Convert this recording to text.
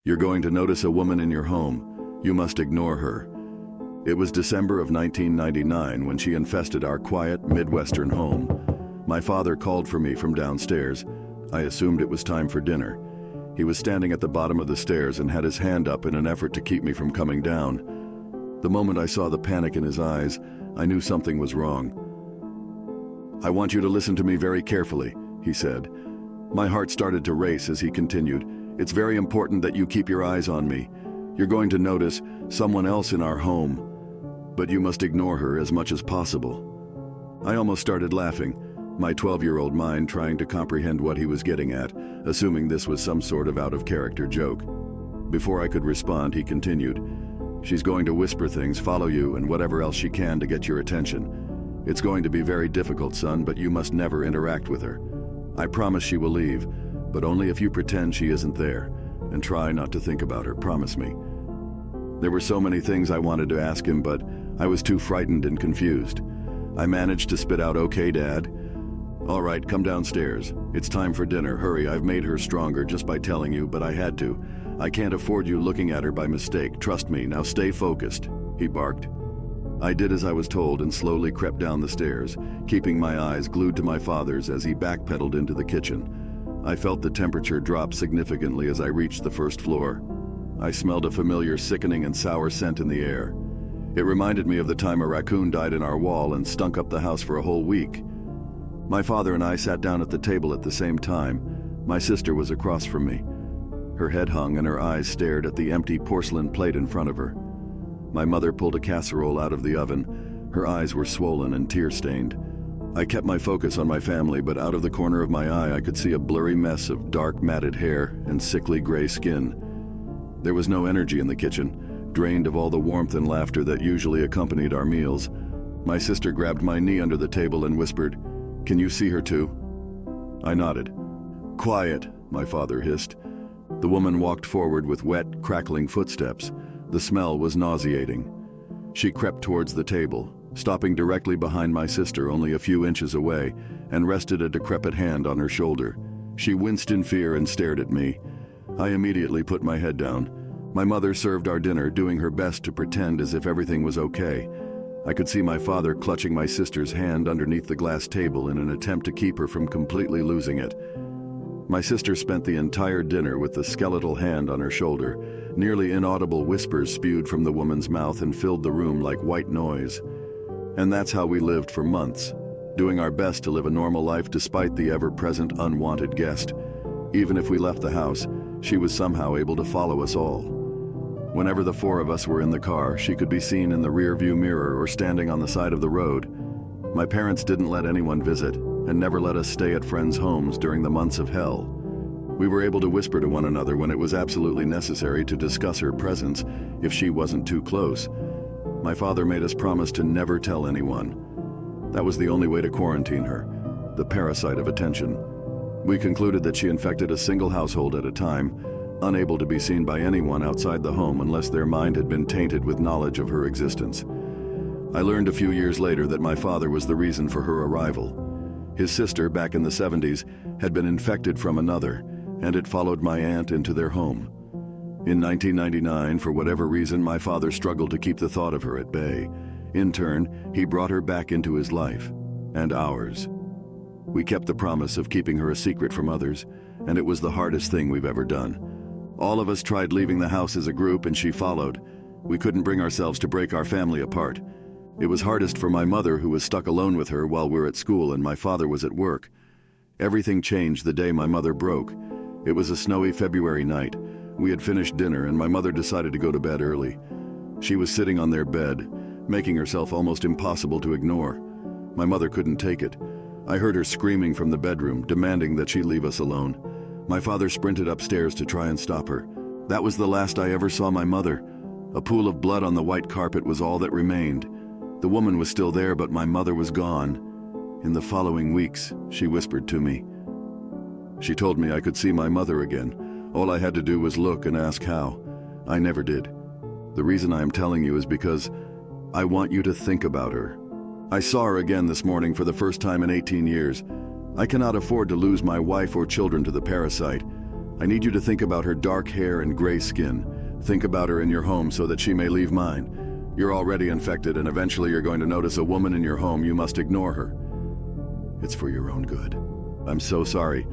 You're going to notice a woman in your home. You must ignore her. It was December of 1999 when she infested our quiet Midwestern home. My father called for me from downstairs. I assumed it was time for dinner. He was standing at the bottom of the stairs and had his hand up in an effort to keep me from coming down. The moment I saw the panic in his eyes, I knew something was wrong. "I want you to listen to me very carefully," he said. My heart started to race as he continued. "It's very important that you keep your eyes on me. You're going to notice someone else in our home, but you must ignore her as much as possible." I almost started laughing, my 12-year-old mind trying to comprehend what he was getting at, assuming this was some sort of out-of-character joke. Before I could respond, he continued, "She's going to whisper things, follow you, and whatever else she can to get your attention. It's going to be very difficult, son, but you must never interact with her. I promise she will leave, but only if you pretend she isn't there, and try not to think about her, promise me." There were so many things I wanted to ask him, but I was too frightened and confused. I managed to spit out, "Okay, Dad." "All right, come downstairs. It's time for dinner. Hurry, I've made her stronger just by telling you, but I had to. I can't afford you looking at her by mistake. Trust me, now stay focused," he barked. I did as I was told and slowly crept down the stairs, keeping my eyes glued to my father's as he backpedaled into the kitchen. I felt the temperature drop significantly as I reached the first floor. I smelled a familiar sickening and sour scent in the air. It reminded me of the time a raccoon died in our wall and stunk up the house for a whole week. My father and I sat down at the table at the same time. My sister was across from me. Her head hung and her eyes stared at the empty porcelain plate in front of her. My mother pulled a casserole out of the oven. Her eyes were swollen and tear-stained. I kept my focus on my family, but out of the corner of my eye I could see a blurry mess of dark matted hair and sickly gray skin. There was no energy in the kitchen, drained of all the warmth and laughter that usually accompanied our meals. My sister grabbed my knee under the table and whispered, "Can you see her too?" I nodded. "Quiet," my father hissed. The woman walked forward with wet, crackling footsteps. The smell was nauseating. She crept towards the table, stopping directly behind my sister only a few inches away, and rested a decrepit hand on her shoulder. She winced in fear and stared at me. I immediately put my head down. My mother served our dinner, doing her best to pretend as if everything was okay. I could see my father clutching my sister's hand underneath the glass table in an attempt to keep her from completely losing it. My sister spent the entire dinner with the skeletal hand on her shoulder. Nearly inaudible whispers spewed from the woman's mouth and filled the room like white noise. And that's how we lived for months, doing our best to live a normal life despite the ever-present unwanted guest. Even if we left the house, she was somehow able to follow us all. Whenever the four of us were in the car, she could be seen in the rear-view mirror or standing on the side of the road. My parents didn't let anyone visit, and never let us stay at friends' homes during the months of hell. We were able to whisper to one another when it was absolutely necessary to discuss her presence if she wasn't too close. My father made us promise to never tell anyone. That was the only way to quarantine her, the parasite of attention. We concluded that she infected a single household at a time, unable to be seen by anyone outside the home unless their mind had been tainted with knowledge of her existence. I learned a few years later that my father was the reason for her arrival. His sister, back in the 70s, had been infected from another, and it followed my aunt into their home. In 1999, for whatever reason, my father struggled to keep the thought of her at bay. In turn, he brought her back into his life, and ours. We kept the promise of keeping her a secret from others, and it was the hardest thing we've ever done. All of us tried leaving the house as a group, and she followed. We couldn't bring ourselves to break our family apart. It was hardest for my mother, who was stuck alone with her while we were at school and my father was at work. Everything changed the day my mother broke. It was a snowy February night. We had finished dinner and my mother decided to go to bed early. She was sitting on their bed, making herself almost impossible to ignore. My mother couldn't take it. I heard her screaming from the bedroom, demanding that she leave us alone. My father sprinted upstairs to try and stop her. That was the last I ever saw my mother. A pool of blood on the white carpet was all that remained. The woman was still there, but my mother was gone. In the following weeks, she whispered to me. She told me I could see my mother again. All I had to do was look and ask how. I never did. The reason I am telling you is because I want you to think about her. I saw her again this morning for the first time in 18 years. I cannot afford to lose my wife or children to the parasite. I need you to think about her dark hair and gray skin. Think about her in your home so that she may leave mine. You're already infected, and eventually you're going to notice a woman in your home. You must ignore her. It's for your own good. I'm so sorry.